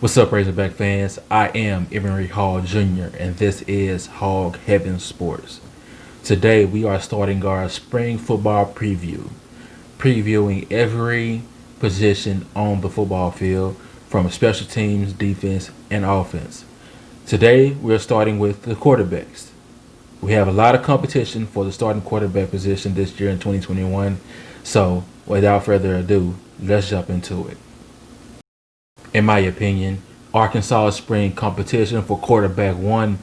What's up, Razorback fans? I am Emery Hall Jr., and this is Hog Heaven Sports. Today, we are starting our spring football preview, previewing every position on the football field from special teams, defense, and offense. Today, we're starting with the quarterbacks. We have a lot of competition for the starting quarterback position this year in 2021, so without further ado, let's jump into it. In my opinion, Arkansas spring competition for quarterback one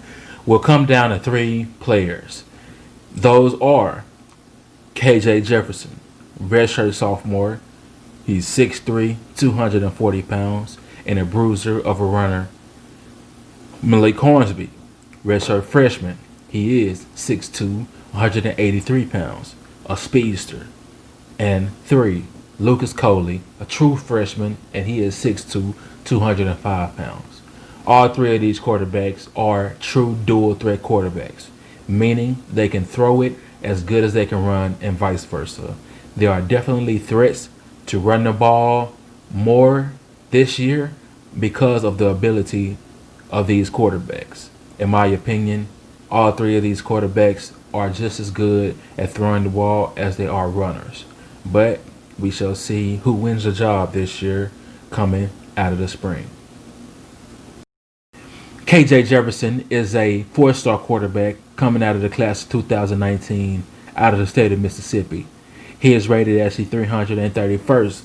will come down to three players. Those are KJ Jefferson, redshirt sophomore. He's 6'3", 240 pounds, and a bruiser of a runner. Malik Hornsby, redshirt freshman. He is 6'2", 183 pounds, a speedster. And three, Lucas Coley, a true freshman, and he is 6'2", 205 pounds. All three of these quarterbacks are true dual threat quarterbacks, meaning they can throw it as good as they can run and vice versa. There are definitely threats to run the ball more this year because of the ability of these quarterbacks. In my opinion, all three of these quarterbacks are just as good at throwing the ball as they are runners. But we shall see who wins the job this year coming out of the spring. KJ Jefferson is a four-star quarterback coming out of the class of 2019 out of the state of Mississippi. He is rated as the 331st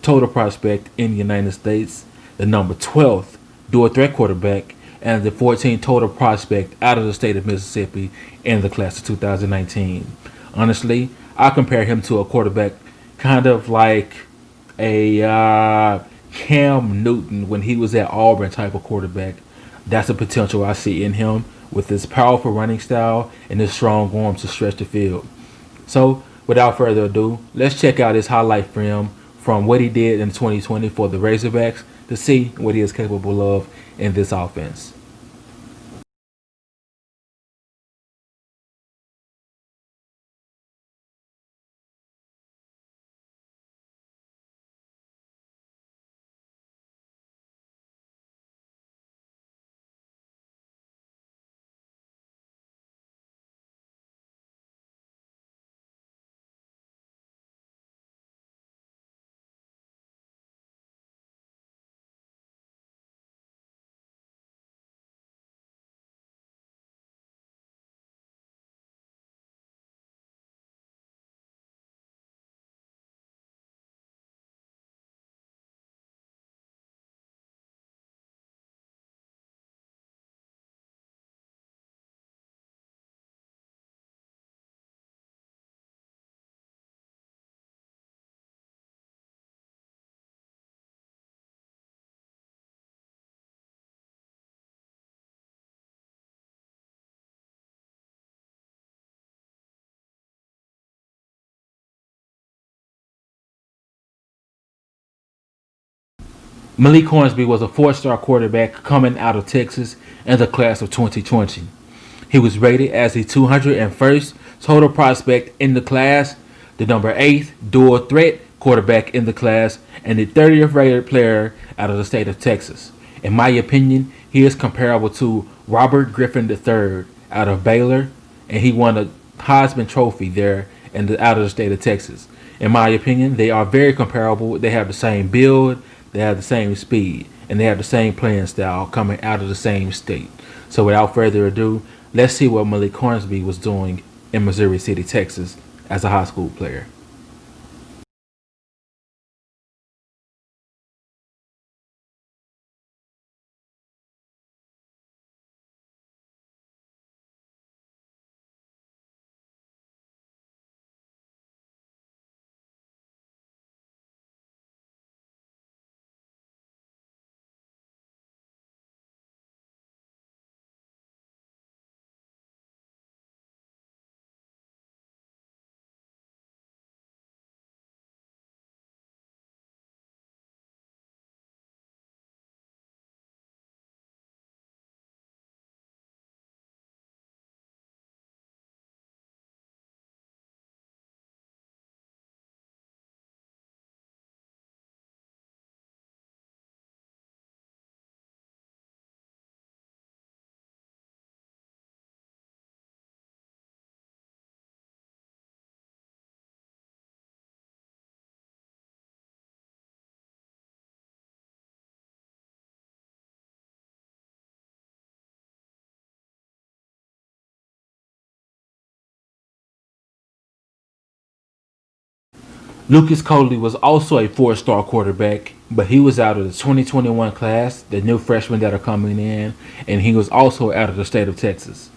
total prospect in the United States, the number 12th dual threat quarterback, and the 14th total prospect out of the state of Mississippi in the class of 2019. Honestly, I compare him to a quarterback kind of like a Cam Newton when he was at Auburn type of quarterback. That's the potential I see in him with his powerful running style and his strong arms to stretch the field. So, without further ado, let's check out his highlight film from what he did in 2020 for the Razorbacks to see what he is capable of in this offense. Malik Hornsby was a four-star quarterback coming out of Texas in the class of 2020. He was rated as the 201st total prospect in the class, the number 8th dual threat quarterback in the class, and the 30th rated player out of the state of Texas. In my opinion, he is comparable to Robert Griffin III out of Baylor, and he won a Heisman Trophy there out of the state of Texas. In my opinion, they are very comparable. They have the same build, they have the same speed, and they have the same playing style coming out of the same state. So without further ado, let's see what Malik Hornsby was doing in Missouri City, Texas as a high school player. Lucas Coley was also a four-star quarterback, but he was out of the 2021 class, the new freshmen that are coming in, and he was also out of the state of Texas.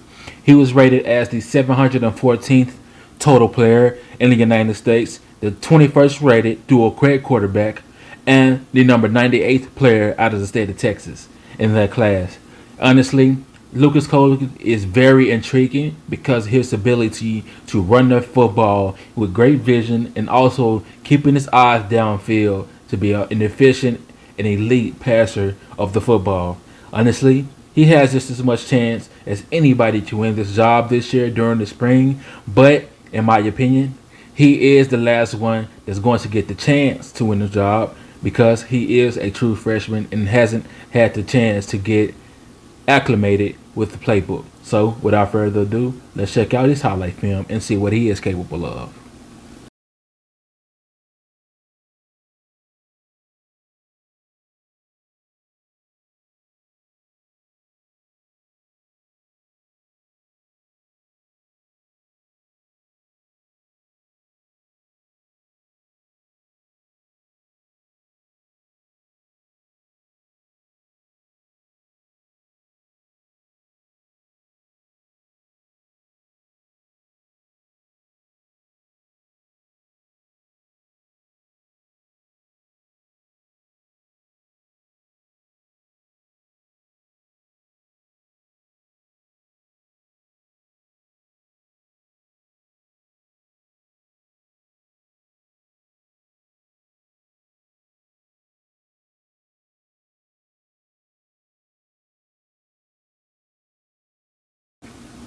He was rated as the 714th total player in the United States, the 21st rated dual threat quarterback, and the number 98th player out of the state of Texas in that class. Honestly, Lucas Cole is very intriguing because his ability to run the football with great vision and also keeping his eyes downfield to be an efficient and elite passer of the football. Honestly, he has just as much chance as anybody to win this job this year during the spring, but in my opinion, he is the last one that's going to get the chance to win the job because he is a true freshman and hasn't had the chance to get acclimated with the playbook. So, without further ado, let's check out his highlight film and see what he is capable of.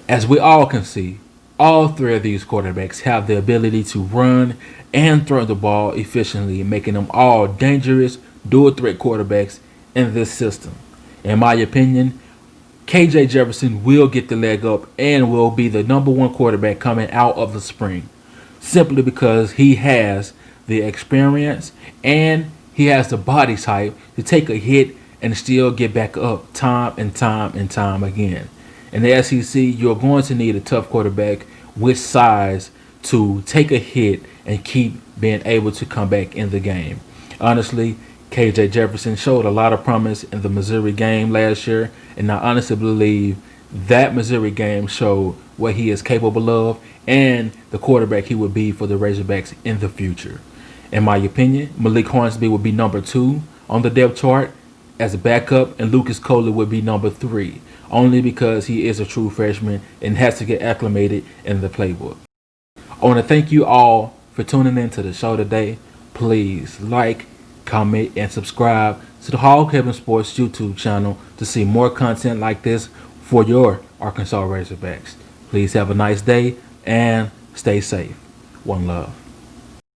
As we all can see, all three of these quarterbacks have the ability to run and throw the ball efficiently, making them all dangerous dual threat quarterbacks in this system. In my opinion, KJ Jefferson will get the leg up and will be the number one quarterback coming out of the spring, simply because he has the experience and he has the body type to take a hit and still get back up time and time and time again. In the SEC, you're going to need a tough quarterback with size to take a hit and keep being able to come back in the game. Honestly, KJ Jefferson showed a lot of promise in the Missouri game last year, and I honestly believe that Missouri game showed what he is capable of and the quarterback he would be for the Razorbacks in the future. In my opinion, Malik Hornsby would be number 2 on the depth chart as a backup, and Lucas Coley would be number 3, only because he is a true freshman and has to get acclimated in the playbook. I want to thank you all for tuning in to the show today. Please like, comment, and subscribe to the Hog Heaven Sports YouTube channel to see more content like this for your Arkansas Razorbacks. Please have a nice day and stay safe. One love.